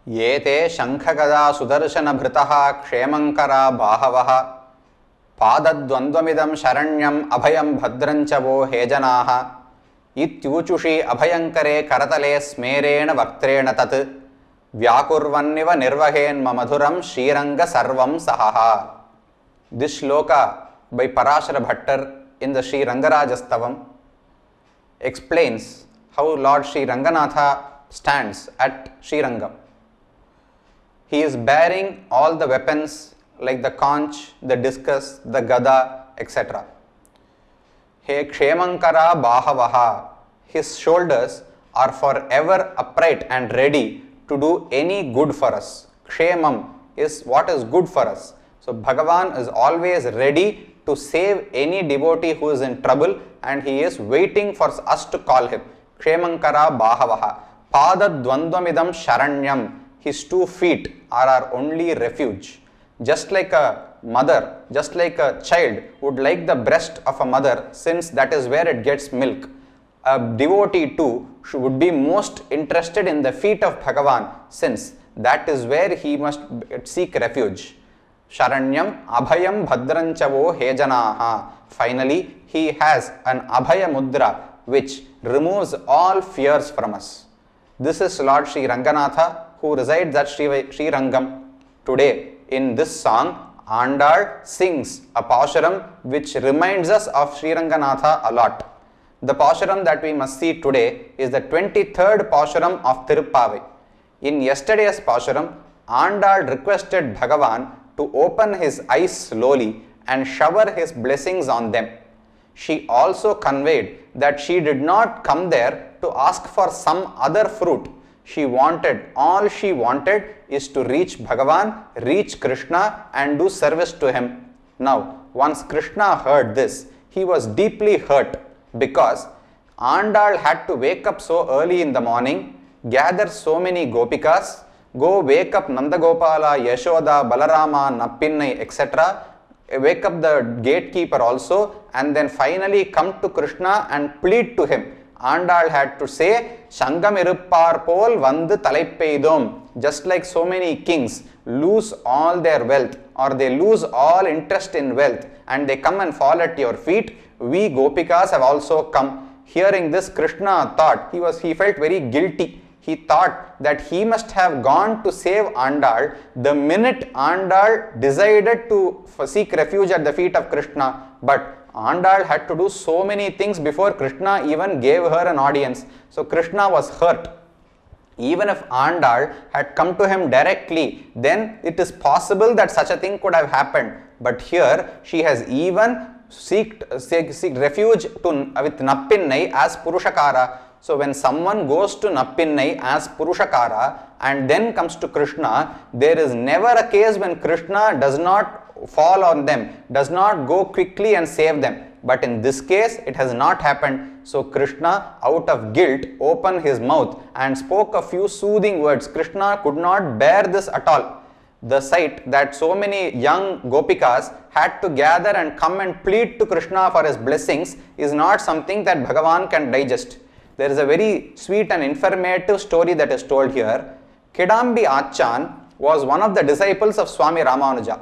येते शंखगदा सुदर्शन भृतः क्षेमंकरा बाहवः पादद्वन्द्वमिदं शरण्यम् अभयं भद्रञ्च वो हे जनाः इत्यूचुषि अभयंकरे करतले स्मेरेण वक्त्रेण तत् व्याकुर्वन्निव निर्वहेन्मधुरं श्रीरंग सर्वं सहः. This shloka by Parashara Bhattar in the Sri Rangarajastavam explains how Lord Sri Ranganatha stands at Sri Rangam. He is bearing all the weapons like the conch, the discus, the gada, etc. He Kshemankara Bahavaha. His shoulders are forever upright and ready to do any good for us. Kshemam is what is good for us. So Bhagavan is always ready to save any devotee who is in trouble, and he is waiting for us to call him. Kshemankara Bahavaha. Pada Dvandvamidam Sharanyam. His 2 feet are our only refuge. Just like a mother, just like a child would like the breast of a mother, since that is where it gets milk, a devotee too would be most interested in the feet of Bhagavan, since that is where he must seek refuge. Sharanyam Abhayam Bhadranchavo Hejanaha. Finally, he has an Abhaya Mudra which removes all fears from us. This is Lord Sri Ranganatha, who resides at Sri Rangam. Today, in this song, Andal sings a Pashuram which reminds us of Sri Ranganatha a lot. The Pashuram that we must see today is the 23rd Pashuram of Tirupavai. In yesterday's Pashuram, Andal requested Bhagavan to open his eyes slowly and shower his blessings on them. She also conveyed that she did not come there to ask for some other fruit. All she wanted is to reach Bhagavan, reach Krishna and do service to him. Now, once Krishna heard this, he was deeply hurt because Andal had to wake up so early in the morning, gather so many gopikas, go wake up Nandagopala, Yashoda, Balarama, Nappinnai, etc., wake up the gatekeeper also, and then finally come to Krishna and plead to him. Andal had to say, Shangamiruppar pol vandu talaipeidom. Just like so many kings lose all their wealth, or they lose all interest in wealth, and they come and fall at your feet, we gopikas have also come. Hearing this, Krishna thought, he felt very guilty. He thought that he must have gone to save Andal the minute Andal decided to seek refuge at the feet of Krishna. But Andal had to do so many things before Krishna even gave her an audience. So Krishna was hurt. Even if Andal had come to him directly, then it is possible that such a thing could have happened. But here she has even seek refuge with Nappinnai as Purushakara. So when someone goes to Nappinnai as Purushakara and then comes to Krishna, there is never a case when Krishna does not fall on them, does not go quickly and save them. But in this case, it has not happened. So Krishna, out of guilt, opened his mouth and spoke a few soothing words. Krishna could not bear this at all. The sight that so many young gopikas had to gather and come and plead to Krishna for his blessings is not something that Bhagavan can digest. There is a very sweet and informative story that is told here. Kedambi Achan was one of the disciples of Swami Ramanuja.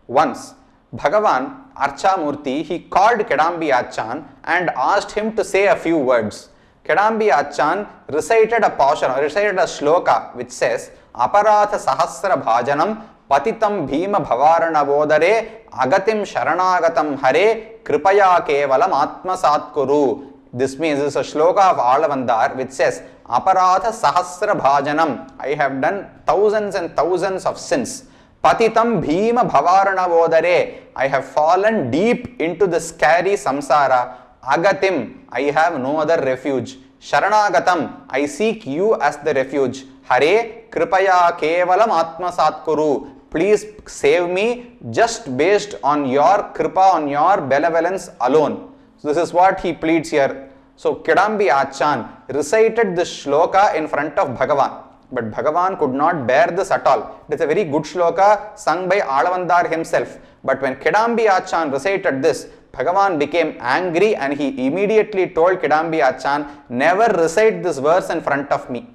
Once, Bhagavan Archamurti, he called Kedambi Achan and asked him to say a few words. Kedambi Achan recited a shloka which says, Aparatha Sahasra Bhajanam Patitam Bhima Bhavarana Vodare Agatim Sharanagatam Hare Kripaya Kevalam Atma Satkuru. This means this is a shloka of Alavandar which says, Aparatha Sahasra Bhajanam. I have done thousands and thousands of sins. Patitam Bhima Bhavarana Vodare. I have fallen deep into the scary samsara. Agatim. I have no other refuge. Sharanagatam. I seek you as the refuge. Hare Kripaya Kevalam Atma Satkuru. Please save me just based on your kripa, on your benevolence alone. So this is what he pleads here. So Kedambi Achan recited this shloka in front of Bhagavan. But Bhagavan could not bear this at all. It is a very good shloka sung by Alavandar himself. But when Kedambi Achan recited this, Bhagavan became angry and he immediately told Kedambi Achan, never recite this verse in front of me.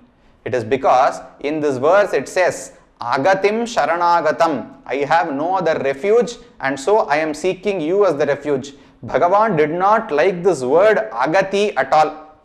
It is because in this verse it says, Agatim Sharanagatam, I have no other refuge, and so I am seeking you as the refuge. Bhagavan did not like this word Agati at all.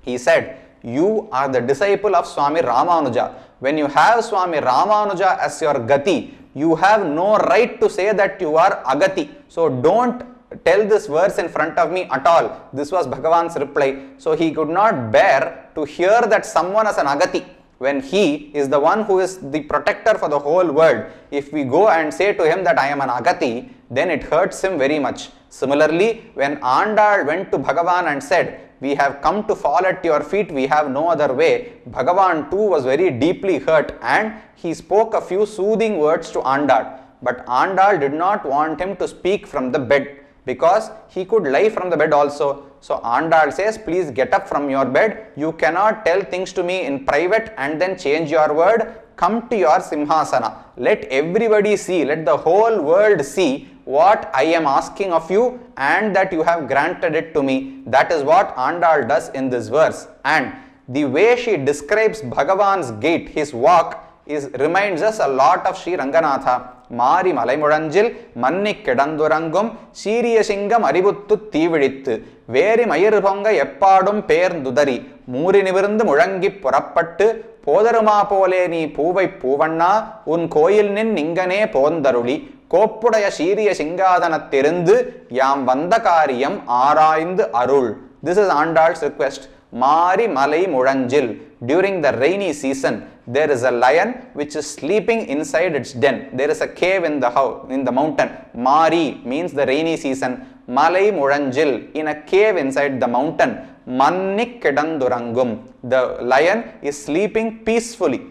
He said, you are the disciple of Swami Ramanuja. When you have Swami Ramanuja as your Gati, you have no right to say that you are Agati. So don't tell this verse in front of me at all. This was Bhagavan's reply. So he could not bear to hear that someone as an Agati, when he is the one who is the protector for the whole world. If we go and say to him that I am an Agati, then it hurts him very much. Similarly, when Andal went to Bhagavan and said, we have come to fall at your feet, we have no other way, Bhagavan too was very deeply hurt and he spoke a few soothing words to Andal. But Andal did not want him to speak from the bed, because he could lie from the bed also. So Andal says, please get up from your bed. You cannot tell things to me in private and then change your word. Come to your Simhasana. Let everybody see, let the whole world see what I am asking of you and that you have granted it to me. That is what Andal does in this verse. And the way she describes Bhagavan's gait, his walk, reminds us a lot of Sri Ranganatha. Mari Malai Muranjil, Mannik Kedandurangum, Siriya Singam Aributtu Thivittu, Veri Mayirponga Eppadum Perdudari, Muri Nivirundu Murangi Purappattu, Podaruma Poleni Puvai Puvanna, Un Koyilnin Ningane Pondaruli, Kopudaya Siriya Singadana Tirundu, Yam Vandakariyam Araindu Arul. This is Andal's request. Mari Malai Muranjil. During the rainy season, there is a lion which is sleeping inside its den. There is a cave in the house, in the mountain. Mari means the rainy season. Malai Muranjil, in a cave inside the mountain. Mannik Kedandurangum. The lion is sleeping peacefully.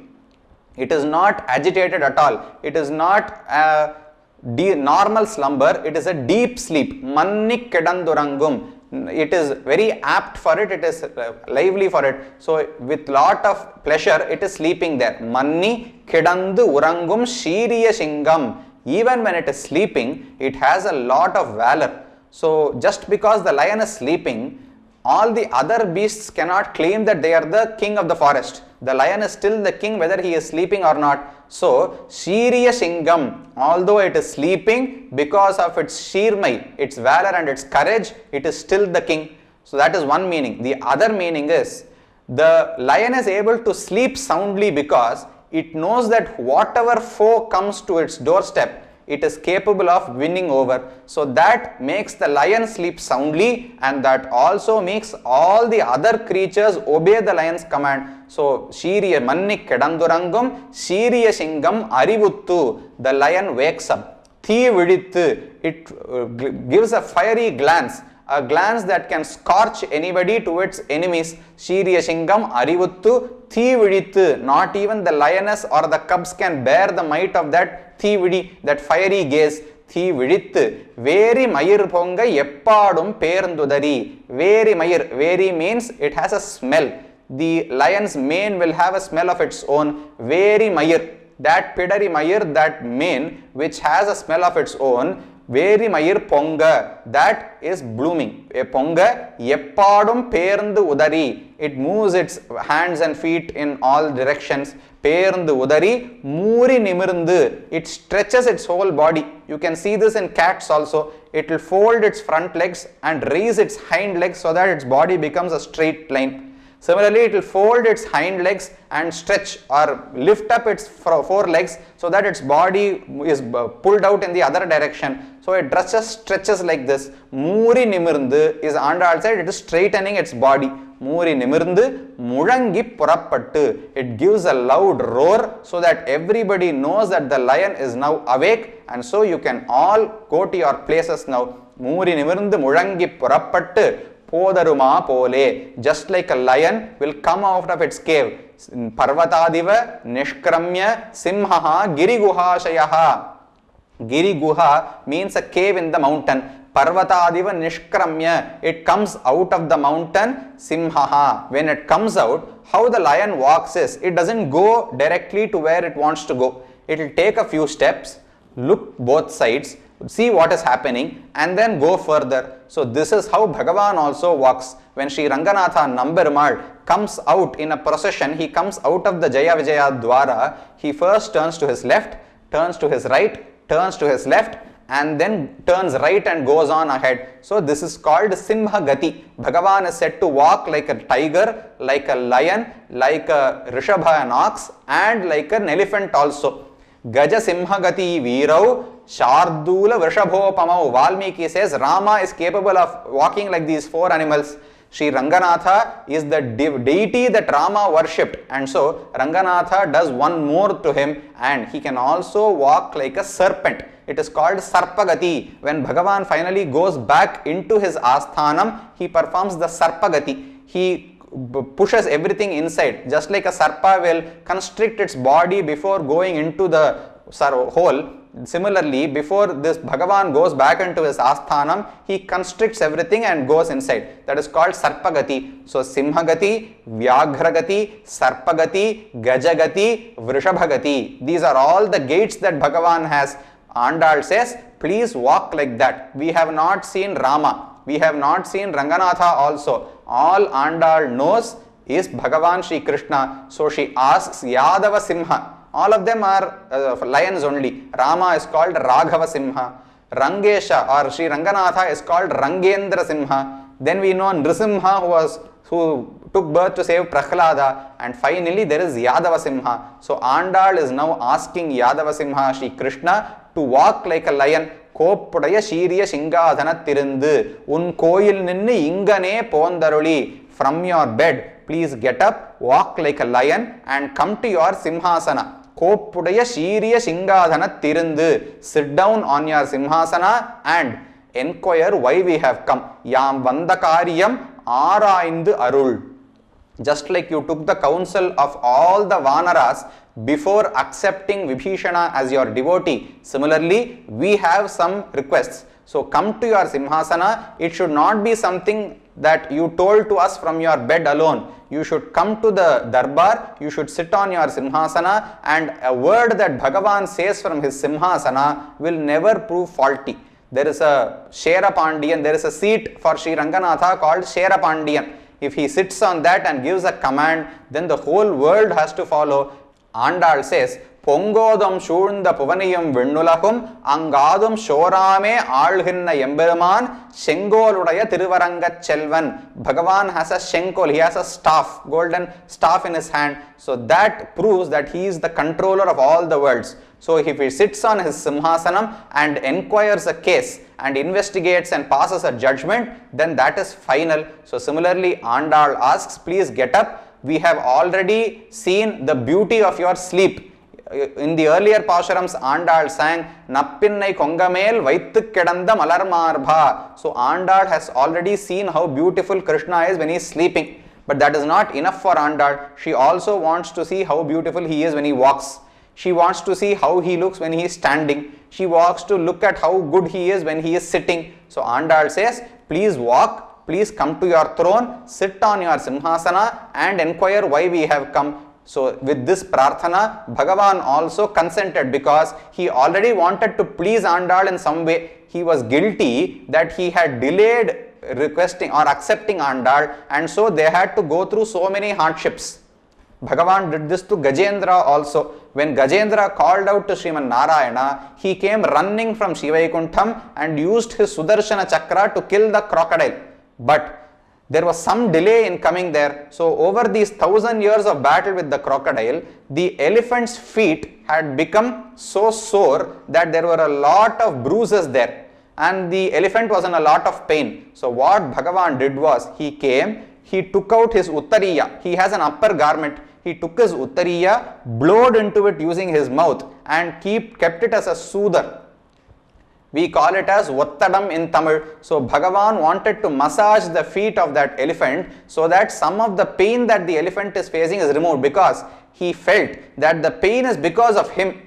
It is not agitated at all. It is not a normal slumber. It is a deep sleep. Mannik Kedandurangum. It is very apt for it, it is lively for it. So with lot of pleasure, it is sleeping there. Manni Kedandu Urangum Shiriya Singam. Even when it is sleeping, it has a lot of valor. So just because the lion is sleeping, all the other beasts cannot claim that they are the king of the forest. The lion is still the king whether he is sleeping or not. So, Shiriya Singam, although it is sleeping, because of its Shirmai, its valor and its courage, it is still the king. So, that is one meaning. The other meaning is, the lion is able to sleep soundly because it knows that whatever foe comes to its doorstep, it is capable of winning over. So that makes the lion sleep soundly, and that also makes all the other creatures obey the lion's command. So Shiriya Mannik Kedandurangum Shiriya Singam Arivuttu, the lion wakes up. Thi Vidittu, it gives a fiery glance, a glance that can scorch anybody to its enemies. Shiriya Singam Arivuttu Thi Vidittu, not even the lioness or the cubs can bear the might of that Thividi, that fiery gaze. Thi Vidittu, Veri Mayir Ponga Eppadum Perndudari. Veri Mayir, Veri means it has a smell. The lion's mane will have a smell of its own. Veri Mayir, that Pidari Mayir, that mane which has a smell of its own. Veri Mayir Ponga, that is blooming. A Ponga Eppadum Perndu Udari, it moves its hands and feet in all directions. Perndu Udari, Muri Nimirundu, it stretches its whole body. You can see this in cats also. It will fold its front legs and raise its hind legs so that its body becomes a straight line. Similarly, it will fold its hind legs and stretch or lift up its forelegs so that its body is pulled out in the other direction. So it stretches like this. Muri Nimirundu is Andal said, it is straightening its body. Muri Nimirundu Murangi Purappattu. It gives a loud roar so that everybody knows that the lion is now awake, and so you can all go to your places now. Muri Nimirundu Murangi Purappattu. Podaruma Pole, just like a lion will come out of its cave. Parvatadiva Nishkramya Simhaha Giriguha Shayaha. Giriguha means a cave in the mountain. Parvatadiva Nishkramya, it comes out of the mountain. Simhaha, when it comes out, how the lion walks is, it doesn't go directly to where it wants to go. It will take a few steps, look both sides. see what is happening, and then go further. So this is how Bhagavan also walks. When Sri Ranganatha Namberumal comes out in a procession, he comes out of the Jaya Vijaya Dwara, he first turns to his left, turns to his right, turns to his left, and then turns right and goes on ahead. So this is called Simha Gati. Bhagavan is said to walk like a tiger, like a lion, like a Rishabha, an ox, and like an elephant also. Gaja Simha Gati Veerau Shardula Vrishabhopamau. Valmiki says Rama is capable of walking like these four animals. Sri Ranganatha is the deity that Rama worshipped, and so Ranganatha does one more to him, and he can also walk like a serpent. It is called Sarpagati. When Bhagavan finally goes back into his Asthanam, he performs the Sarpagati. He pushes everything inside, just like a sarpa will constrict its body before going into the hole. Similarly, before this Bhagavan goes back into his Asthanam, he constricts everything and goes inside. That is called Sarpagati. So Simhagati, Vyagragati, Sarpagati, Gajagati, Vrishabhagati. These are all the gates that Bhagavan has. Andal says, please walk like that. We have not seen Rama. We have not seen Ranganatha also. All Andal knows is Bhagavan Sri Krishna. So she asks Yadava Simha. All of them are lions only. Rama is called Raghava Simha. Rangesha or Sri Ranganatha is called Rangendra Simha. Then we know Nrisimha who took birth to save Prahlada, and finally there is Yadava Simha. So Andal is now asking Yadava Simha Sri Krishna to walk like a lion. Koppudaya Shiriya Shingadhana Tirundu Un Koyil Ninnu Ingane Pondaruli. From your bed, please get up, walk like a lion, and come to your Simhasana. Koppudaya Shiriya Shingadhana Tirundu. Sit down on your Simhasana and inquire why we have come. Yam Vandakariyam Araindu Arul. Just like you took the counsel of all the Vanaras before accepting Vibhishana as your devotee, similarly, we have some requests. So come to your Simhasana. It should not be something that you told to us from your bed alone. You should come to the Darbar, you should sit on your Simhasana, and a word that Bhagavan says from his Simhasana will never prove faulty. There is a Shera Pandian, there is a seat for Sri Ranganatha called Shera Pandian. If he sits on that and gives a command, then the whole world has to follow. Andal says, Pongodam Shurunda Puvaniyam Vinnulahum Angadum Shorame Alhinna Yemberuman Shengoludaya Tiruvaranga Chelvan. Bhagavan has a Shenkol, he has a staff, golden staff in his hand. So that proves that he is the controller of all the worlds. So if he sits on his Simhasanam and inquires a case and investigates and passes a judgment, then that is final. So similarly, Andal asks, please get up. We have already seen the beauty of your sleep. In the earlier Pasharams, Andal sang, Nappinnai Kongamel Vaittu Kedanda Malarmarbha. So Andal has already seen how beautiful Krishna is when he is sleeping. But that is not enough for Andal. She also wants to see how beautiful he is when he walks. She wants to see how he looks when he is standing. She wants to look at how good he is when he is sitting. So Andal says, please walk, please come to your throne, sit on your Simhasana and inquire why we have come. So with this prarthana, Bhagavan also consented because he already wanted to please Andal in some way. He was guilty that he had delayed requesting or accepting Andal, and so they had to go through so many hardships. Bhagavan did this to Gajendra also. When Gajendra called out to Sriman Narayana, he came running from Shivaikuntham and used his Sudarshana Chakra to kill the crocodile. But there was some delay in coming there. So over these 1,000 years of battle with the crocodile, the elephant's feet had become so sore that there were a lot of bruises there. And the elephant was in a lot of pain. So what Bhagavan did was, he came, he took out his Uttariya. He has an upper garment. He took his Uttariya, blowed into it using his mouth and kept it as a soother. We call it as Vattadam in Tamil. So Bhagavan wanted to massage the feet of that elephant so that some of the pain that the elephant is facing is removed, because he felt that the pain is because of him.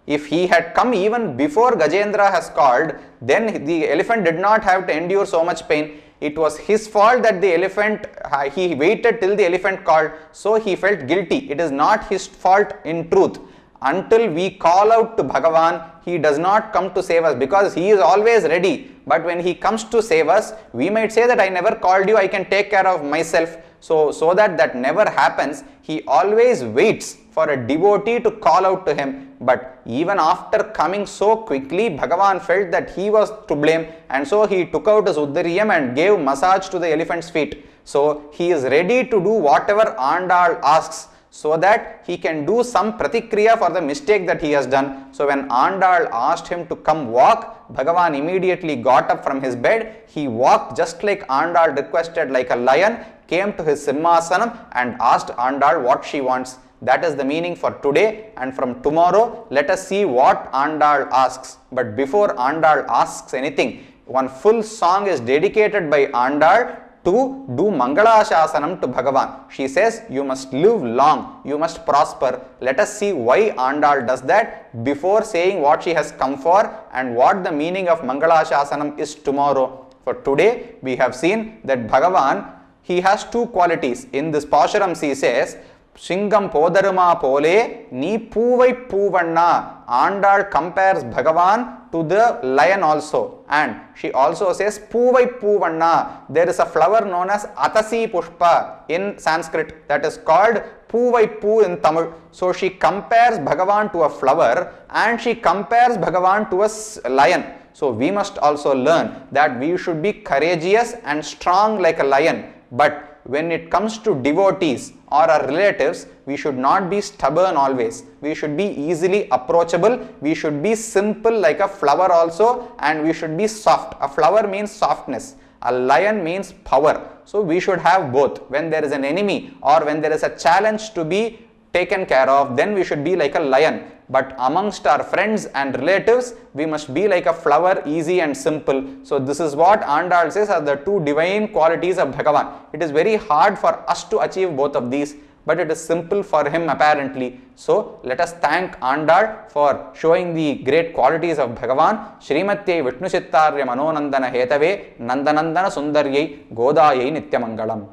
If he had come even before Gajendra has called, then the elephant did not have to endure so much pain. It was his fault that the elephant, he waited till the elephant called, so he felt guilty. It is not his fault in truth. until we call out to Bhagavan, he does not come to save us because he is always ready. But when he comes to save us, we might say that I never called you, I can take care of myself. So that never happens, he always waits for a devotee to call out to him. But even after coming so quickly, Bhagavan felt that he was to blame, and so he took out his Uddariyam and gave massage to the elephant's feet. So he is ready to do whatever Andal asks, so that he can do some pratikriya for the mistake that he has done. So when Andal asked him to come walk, Bhagavan immediately got up from his bed. He walked just like Andal requested, like a lion, came to his Simhasanam and asked Andal what she wants. That is the meaning for today, and from tomorrow let us see what Andal asks. But before Andal asks anything, one full song is dedicated by Andal to do Mangalashasanam to Bhagavan. She says, you must live long, you must prosper. Let us see why Andal does that before saying what she has come for and what the meaning of Mangalashasanam is tomorrow. For today, we have seen that Bhagavan, he has two qualities. In this Pashuram, she says, Shingam Podaruma Pole, Ni Puvai Puvanna. Andal compares Bhagavan to the lion also, and she also says Puvai Puvanna. There is a flower known as Atasi Pushpa in Sanskrit that is called Puvai Pu in Tamil. So she compares Bhagavan to a flower and she compares Bhagavan to a lion. So we must also learn that we should be courageous and strong like a lion, but when it comes to devotees or our relatives, we should not be stubborn always. We should be easily approachable. We should be simple like a flower also, and we should be soft. A flower means softness. A lion means power. So we should have both. When there is an enemy or when there is a challenge to be taken care of, then we should be like a lion. But amongst our friends and relatives, we must be like a flower, easy and simple. So this is what Andal says are the two divine qualities of Bhagavan. It is very hard for us to achieve both of these, but it is simple for him apparently. So let us thank Andal for showing the great qualities of Bhagavan. Srimatye Vishnu Chittarya Manonandana Hetave Nandanandana Sundaryai Godayai Nityamangalam.